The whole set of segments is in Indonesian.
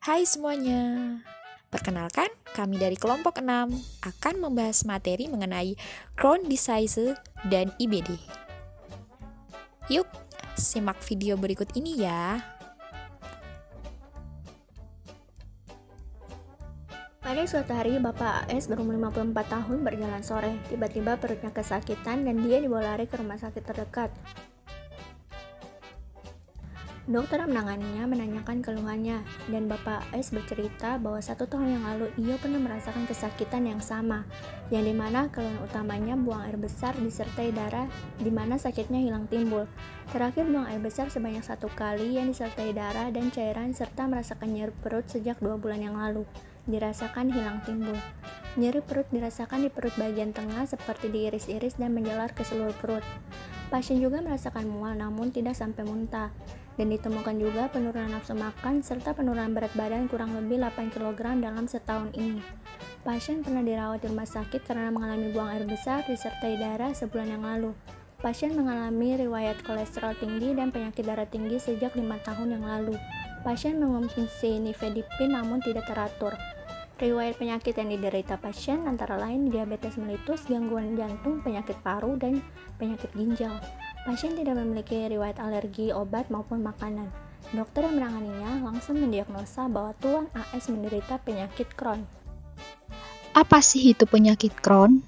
Hai semuanya, perkenalkan kami dari kelompok 6 akan membahas materi mengenai Crohn disease dan IBD. Yuk, simak video berikut ini ya. Pada suatu hari, Bapak AS berumur 54 tahun berjalan sore. Tiba-tiba perutnya kesakitan dan dia dibawa lari ke rumah sakit terdekat. Dokter yang menanganinya menanyakan keluhannya, dan Bapak AS bercerita bahwa 1 tahun yang lalu ia pernah merasakan kesakitan yang sama, yang dimana keluhan utamanya buang air besar disertai darah, dimana sakitnya hilang timbul. Terakhir buang air besar sebanyak 1 kali yang disertai darah dan cairan serta merasakan nyeri perut sejak 2 bulan yang lalu. Dirasakan hilang timbul. Nyeri perut dirasakan di perut bagian tengah seperti diiris-iris dan menjalar ke seluruh perut. Pasien juga merasakan mual namun tidak sampai muntah. Dan ditemukan juga penurunan nafsu makan serta penurunan berat badan kurang lebih 8 kg dalam setahun ini. Pasien pernah dirawat di rumah sakit karena mengalami buang air besar disertai darah sebulan yang lalu. Pasien mengalami riwayat kolesterol tinggi dan penyakit darah tinggi sejak 5 tahun yang lalu. Pasien mengonsumsi nifedipin namun tidak teratur. Riwayat penyakit yang diderita pasien antara lain diabetes mellitus, gangguan jantung, penyakit paru, dan penyakit ginjal. Pasien tidak memiliki riwayat alergi, obat, maupun makanan. Dokter yang menanganinya langsung mendiagnosa bahwa Tuan AS menderita penyakit Crohn. Apa sih itu penyakit Crohn?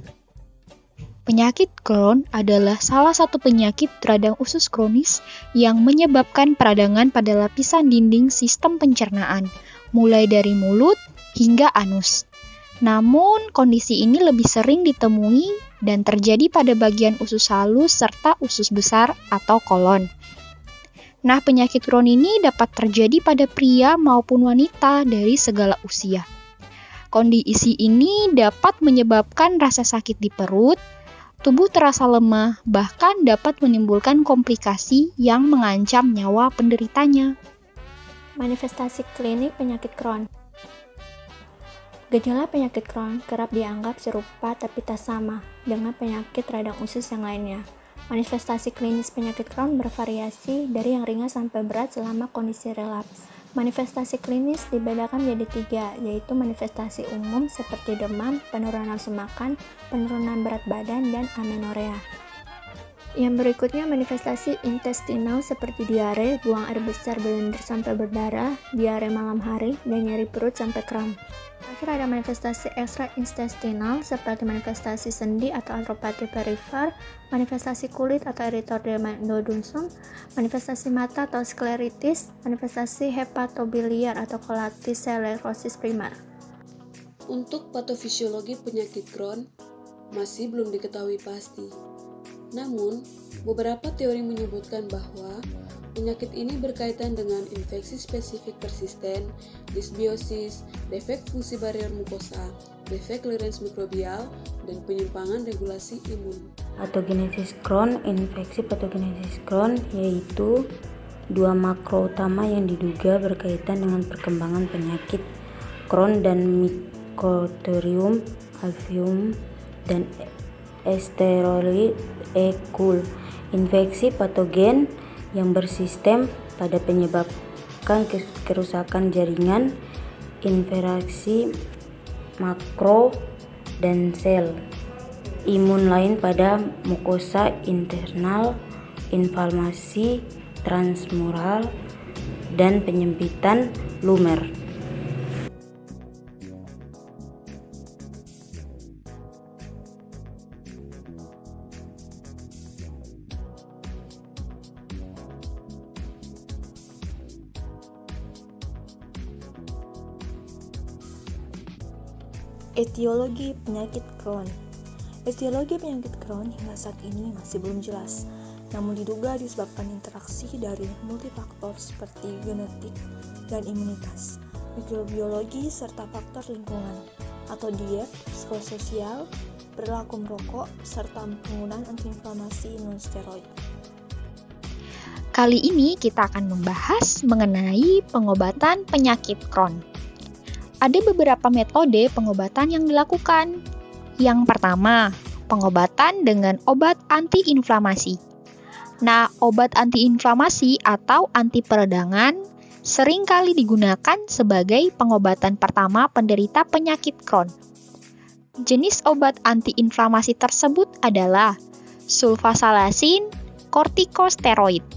Penyakit Crohn adalah salah satu penyakit radang usus kronis yang menyebabkan peradangan pada lapisan dinding sistem pencernaan, mulai dari mulut hingga anus. Namun, kondisi ini lebih sering ditemui dan terjadi pada bagian usus halus serta usus besar atau kolon. Nah, penyakit Crohn ini dapat terjadi pada pria maupun wanita dari segala usia. Kondisi ini dapat menyebabkan rasa sakit di perut, tubuh terasa lemah, bahkan dapat menimbulkan komplikasi yang mengancam nyawa penderitanya. Manifestasi klinik penyakit Crohn. Gejala penyakit Crohn kerap dianggap serupa tapi tak sama dengan penyakit radang usus yang lainnya. Manifestasi klinis penyakit Crohn bervariasi dari yang ringan sampai berat selama kondisi relaps. Manifestasi klinis dibedakan menjadi 3, yaitu manifestasi umum seperti demam, penurunan nafsu makan, penurunan berat badan, dan amenorea. Yang berikutnya manifestasi intestinal seperti diare, buang air besar berlendir sampai berdarah, diare malam hari, dan nyeri perut sampai kram. Terakhir ada manifestasi ekstraintestinal seperti manifestasi sendi atau artropati perifer, manifestasi kulit atau erythroderma nodosum, manifestasi mata atau skleritis, manifestasi hepatobiliar atau colitis sclerosis primer. Untuk patofisiologi penyakit Crohn masih belum diketahui pasti. Namun, beberapa teori menyebutkan bahwa penyakit ini berkaitan dengan infeksi spesifik persisten, dysbiosis, defek fungsi barrier mukosa, defek clearance mikrobial, dan penyimpangan regulasi imun. Patogenesis Crohn. Infeksi patogenesis Crohn yaitu 2 makro utama yang diduga berkaitan dengan perkembangan penyakit Crohn dan Mycobacterium alveolum dan Escherichia coli. Infeksi patogen yang bersistem pada penyebabkan kerusakan jaringan, infeksi makro dan sel imun lain pada mukosa internal, inflamasi transmural, dan penyempitan lumer. Etiologi penyakit Crohn. Etiologi penyakit Crohn hingga saat ini masih belum jelas, namun diduga disebabkan interaksi dari multifaktor seperti genetik dan imunitas, mikrobiologi, serta faktor lingkungan atau diet, psikososial, perilaku merokok, serta penggunaan antiinflamasi non-steroid. Kali ini kita akan membahas mengenai pengobatan penyakit Crohn. Ada beberapa metode pengobatan yang dilakukan. Yang pertama, pengobatan dengan obat antiinflamasi. Nah, obat antiinflamasi atau anti peradangan seringkali digunakan sebagai pengobatan pertama penderita penyakit Crohn. Jenis obat antiinflamasi tersebut adalah sulfasalasin, kortikosteroid.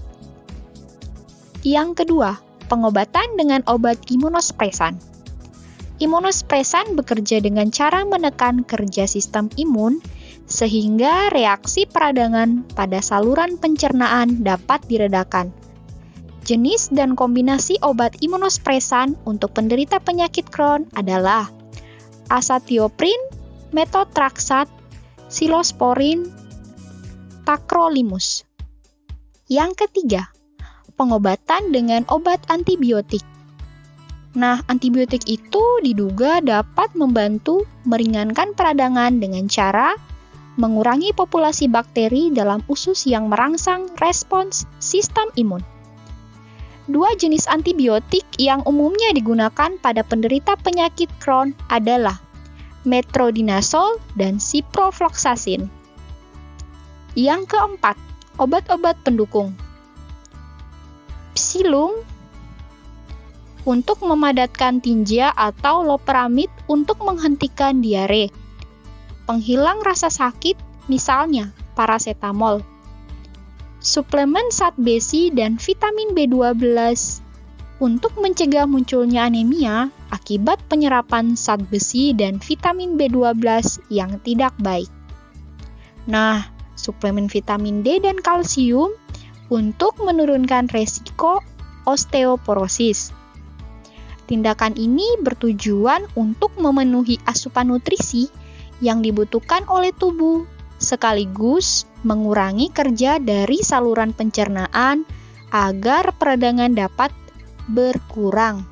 Yang kedua, pengobatan dengan obat imunospresan. Imunospresan bekerja dengan cara menekan kerja sistem imun sehingga reaksi peradangan pada saluran pencernaan dapat diredakan. Jenis dan kombinasi obat imunospresan untuk penderita penyakit Crohn adalah asatioprin, metotraksat, silosporin, tacrolimus. Yang ketiga, pengobatan dengan obat antibiotik. Nah, antibiotik itu diduga dapat membantu meringankan peradangan dengan cara mengurangi populasi bakteri dalam usus yang merangsang respons sistem imun. Dua jenis antibiotik yang umumnya digunakan pada penderita penyakit Crohn adalah metronidazol dan ciprofloxacin. Yang keempat, obat-obat pendukung. Psilung untuk memadatkan tinja atau loperamid untuk menghentikan diare. Penghilang rasa sakit, misalnya paracetamol. Suplemen zat besi dan vitamin B12 untuk mencegah munculnya anemia akibat penyerapan zat besi dan vitamin B12 yang tidak baik. Nah, suplemen vitamin D dan kalsium untuk menurunkan resiko osteoporosis. Tindakan ini bertujuan untuk memenuhi asupan nutrisi yang dibutuhkan oleh tubuh, sekaligus mengurangi kerja dari saluran pencernaan agar peradangan dapat berkurang.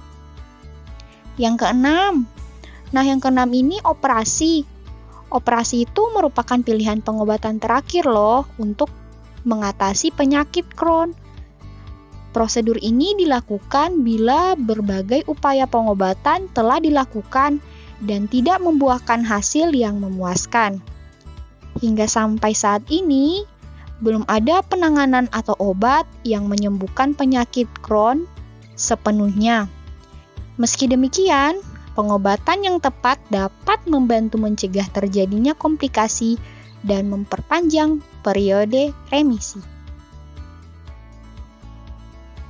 Yang keenam, ini operasi. Operasi itu merupakan pilihan pengobatan terakhir loh untuk mengatasi penyakit Crohn. Prosedur ini dilakukan bila berbagai upaya pengobatan telah dilakukan dan tidak membuahkan hasil yang memuaskan. Hingga sampai saat ini, belum ada penanganan atau obat yang menyembuhkan penyakit Crohn sepenuhnya. Meski demikian, pengobatan yang tepat dapat membantu mencegah terjadinya komplikasi dan memperpanjang periode remisi.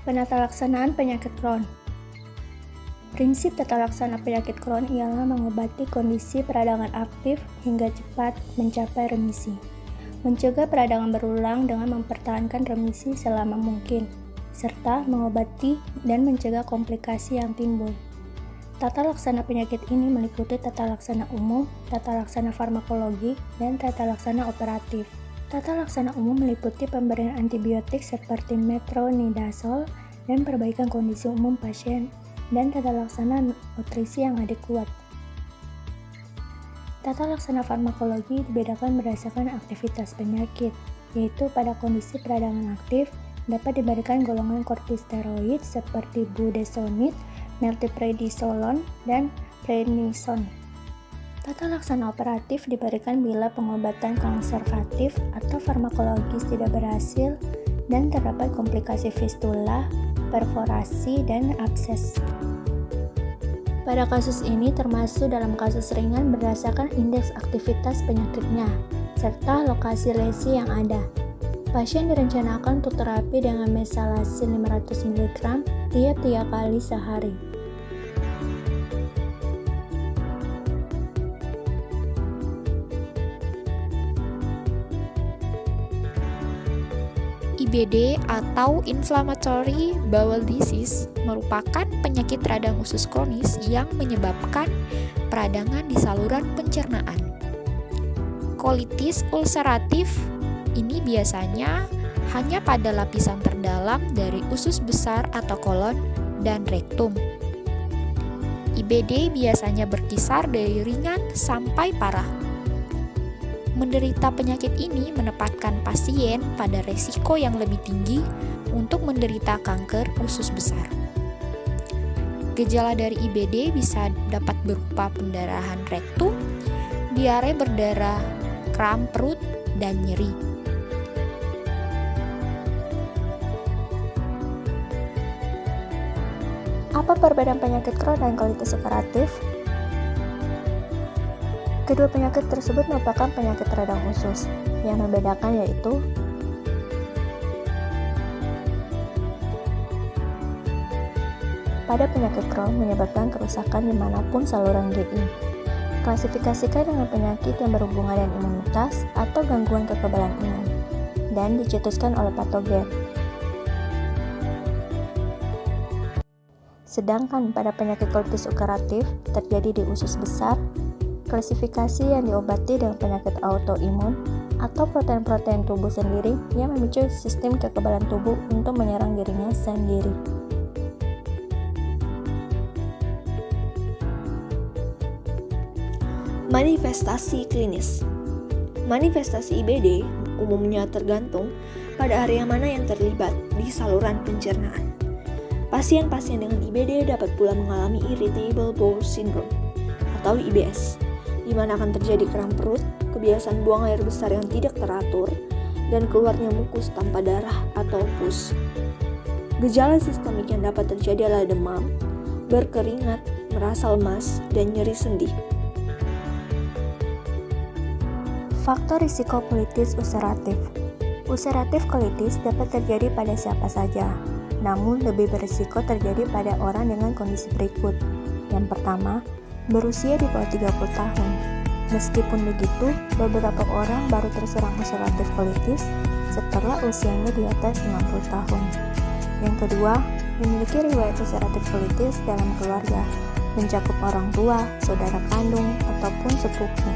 Penata laksanaan penyakit Crohn. Prinsip tata laksana penyakit Crohn ialah mengobati kondisi peradangan aktif hingga cepat mencapai remisi. Mencegah peradangan berulang dengan mempertahankan remisi selama mungkin, serta mengobati dan mencegah komplikasi yang timbul. Tata laksana penyakit ini meliputi tata laksana umum, tata laksana farmakologi, dan tata laksana operatif. Tata laksana umum meliputi pemberian antibiotik seperti metronidazol dan perbaikan kondisi umum pasien, dan tata laksana nutrisi yang adekuat. Tata laksana farmakologi dibedakan berdasarkan aktivitas penyakit, yaitu pada kondisi peradangan aktif dapat diberikan golongan kortikosteroid seperti budesonid, methylprednisolone, dan prednisone. Tata laksana operatif diberikan bila pengobatan konservatif atau farmakologis tidak berhasil dan terdapat komplikasi fistula, perforasi, dan abses. Pada kasus ini termasuk dalam kasus ringan berdasarkan indeks aktivitas penyakitnya, serta lokasi lesi yang ada. Pasien direncanakan untuk terapi dengan mesalasin 500 mg tiap 3 kali sehari. IBD atau Inflammatory Bowel Disease merupakan penyakit radang usus kronis yang menyebabkan peradangan di saluran pencernaan. Kolitis ulceratif ini biasanya hanya pada lapisan terdalam dari usus besar atau kolon dan rektum. IBD biasanya berkisar dari ringan sampai parah. Menderita penyakit ini menempatkan pasien pada resiko yang lebih tinggi untuk menderita kanker usus besar. Gejala dari IBD bisa dapat berupa pendarahan rektum, diare berdarah, kram perut, dan nyeri. Apa perbedaan penyakit Crohn dan colitis ulceratif? Kedua penyakit tersebut merupakan penyakit radang usus. Yang membedakan yaitu pada penyakit Crohn menyebabkan kerusakan dimanapun saluran GI. Klasifikasikan dengan penyakit yang berhubungan dengan imunitas atau gangguan kekebalan imun, dan dicetuskan oleh patogen. Sedangkan pada penyakit colitis ulceratif terjadi di usus besar, klasifikasi yang diobati dengan penyakit autoimun atau protein-protein tubuh sendiri yang memicu sistem kekebalan tubuh untuk menyerang dirinya sendiri. Manifestasi klinis. Manifestasi IBD umumnya tergantung pada area mana yang terlibat di saluran pencernaan. Pasien-pasien dengan IBD dapat pula mengalami irritable bowel syndrome atau IBS, di mana akan terjadi kram perut, kebiasaan buang air besar yang tidak teratur, dan keluarnya mukus tanpa darah atau pus. Gejala sistemik yang dapat terjadi adalah demam, berkeringat, merasa lemas, dan nyeri sendi. Faktor risiko colitis ulceratif. Ulceratif colitis dapat terjadi pada siapa saja, namun lebih berisiko terjadi pada orang dengan kondisi berikut. Yang pertama, berusia di bawah 30 tahun. Meskipun begitu, beberapa orang baru terserang ulceratif colitis setelah usianya di atas 60 tahun. Yang kedua, memiliki riwayat ulceratif colitis dalam keluarga, mencakup orang tua, saudara kandung, ataupun sepupu.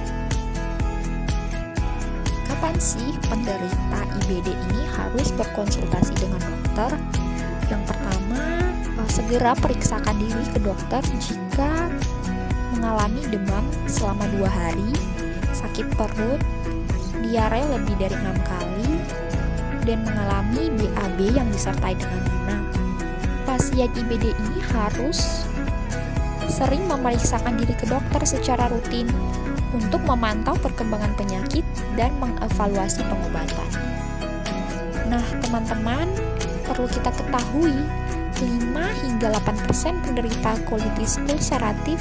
Kapan sih penderita IBD ini harus berkonsultasi dengan dokter? Yang pertama, segera periksakan diri ke dokter jika mengalami demam selama 2 hari, sakit perut, diare lebih dari 6 kali, dan mengalami BAB yang disertai dengan nanah. Pasien IBD ini harus sering memeriksakan diri ke dokter secara rutin untuk memantau perkembangan penyakit dan mengevaluasi pengobatan. Nah, teman-teman, perlu kita ketahui 5 hingga 8% penderita colitis ulceratif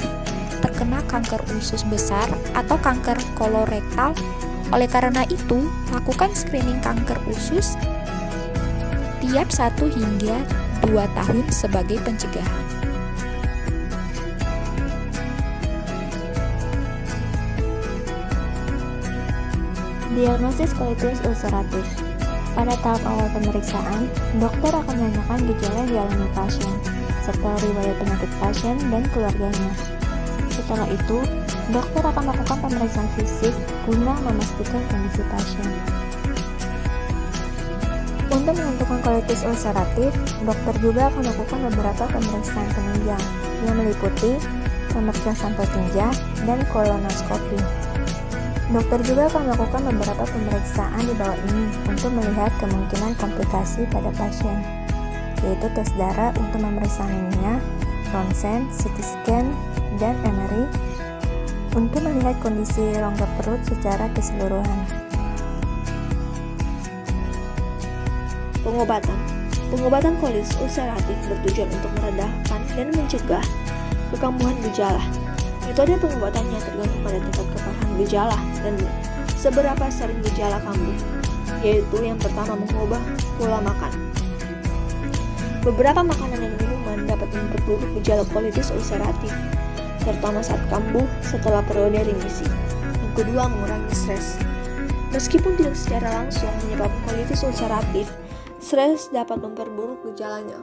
terkena kanker usus besar atau kanker kolorektal. Oleh karena itu, lakukan screening kanker usus tiap 1 hingga 2 tahun sebagai pencegahan. Diagnosis colitis ulceratif. Pada tahap awal pemeriksaan, dokter akan menanyakan gejala yang dialami pasien, serta riwayat penyakit pasien dan keluarganya. Setelah itu, dokter akan melakukan pemeriksaan fisik guna memastikan kondisi pasien. Untuk menentukan colitis ulceratif, dokter juga akan melakukan beberapa pemeriksaan penunjang yang meliputi pemeriksaan sampel tinja dan kolonoskopi. Dokter juga akan melakukan beberapa pemeriksaan di bawah ini untuk melihat kemungkinan komplikasi pada pasien, yaitu tes darah untuk memeriksa anemia, ronsen, CT scan, dan MRI untuk melihat kondisi rongga perut secara keseluruhan. Pengobatan colitis ulceratif bertujuan untuk meredakan dan mencegah kekambuhan gejala. Metode pengobatannya tergantung pada tingkat keparahan gejala dan seberapa sering gejala kambuh, yaitu yang pertama mengubah pola makan. Beberapa makanan dan minuman dapat memperburuk gejala colitis ulceratif, terutama saat kambuh setelah periode remisi. Yang kedua, mengurangi stres. Meskipun tidak secara langsung menyebabkan colitis ulceratif, stres dapat memperburuk gejalanya.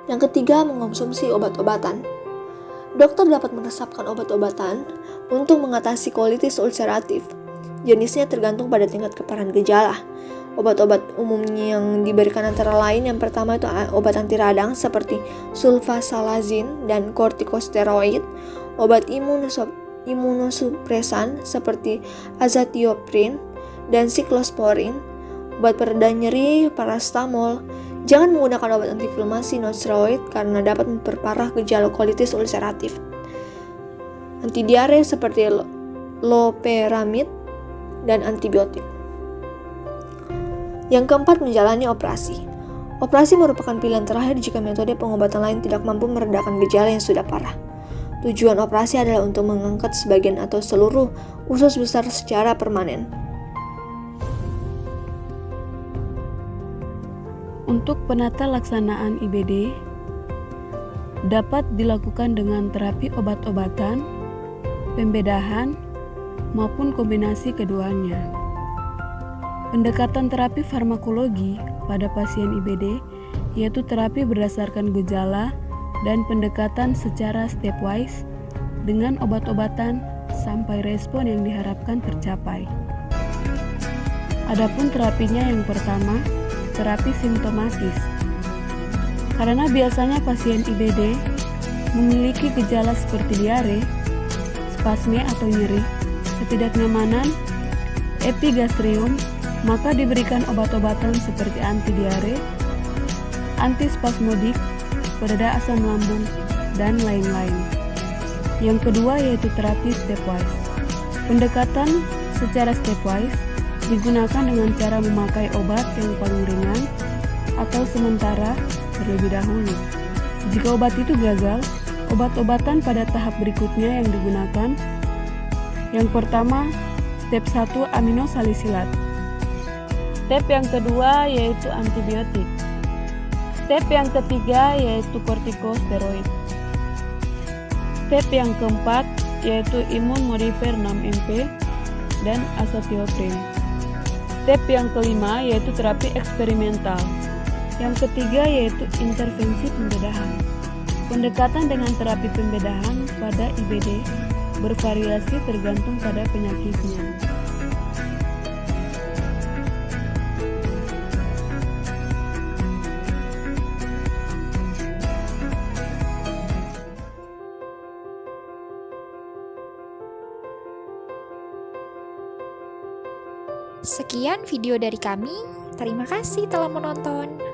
Yang ketiga, mengonsumsi obat-obatan. Dokter dapat meresepkan obat-obatan untuk mengatasi colitis ulceratif. Jenisnya tergantung pada tingkat keparahan gejala. Obat-obat umumnya yang diberikan antara lain yang pertama itu obat anti radang seperti sulfasalazin dan kortikosteroid, obat imunosupresan seperti azathioprin dan siklosporin, obat pereda nyeri, paracetamol. Jangan menggunakan obat antiinflamasi non-steroid karena dapat memperparah gejala colitis ulceratif. Antidiare seperti loperamid dan antibiotik. Yang keempat, menjalani operasi. Operasi merupakan pilihan terakhir jika metode pengobatan lain tidak mampu meredakan gejala yang sudah parah. Tujuan operasi adalah untuk mengangkat sebagian atau seluruh usus besar secara permanen. Untuk penata laksanaan IBD dapat dilakukan dengan terapi obat-obatan, pembedahan, maupun kombinasi keduanya. Pendekatan terapi farmakologi pada pasien IBD yaitu terapi berdasarkan gejala dan pendekatan secara stepwise dengan obat-obatan sampai respon yang diharapkan tercapai. Adapun terapinya yang pertama, terapi simptomatis. Karena biasanya pasien IBD memiliki gejala seperti diare, spasme atau nyeri, ketidaknyamanan, epigastrium, maka diberikan obat-obatan seperti anti-diare, antispasmodik, pereda asam lambung, dan lain-lain. Yang kedua yaitu terapi stepwise. Pendekatan secara stepwise digunakan dengan cara memakai obat yang paling ringan atau sementara terlebih dahulu. Jika obat itu gagal, obat-obatan pada tahap berikutnya yang digunakan. Yang pertama, step 1 aminosalisilat. Step yang kedua yaitu antibiotik. Step yang ketiga yaitu kortikosteroid. Step yang keempat yaitu imun modifier 6-MP dan azathioprine. Step yang kelima yaitu terapi eksperimental. Yang ketiga yaitu intervensi pembedahan. Pendekatan dengan terapi pembedahan pada IBD bervariasi tergantung pada penyakitnya. Sekian video dari kami. Terima kasih telah menonton.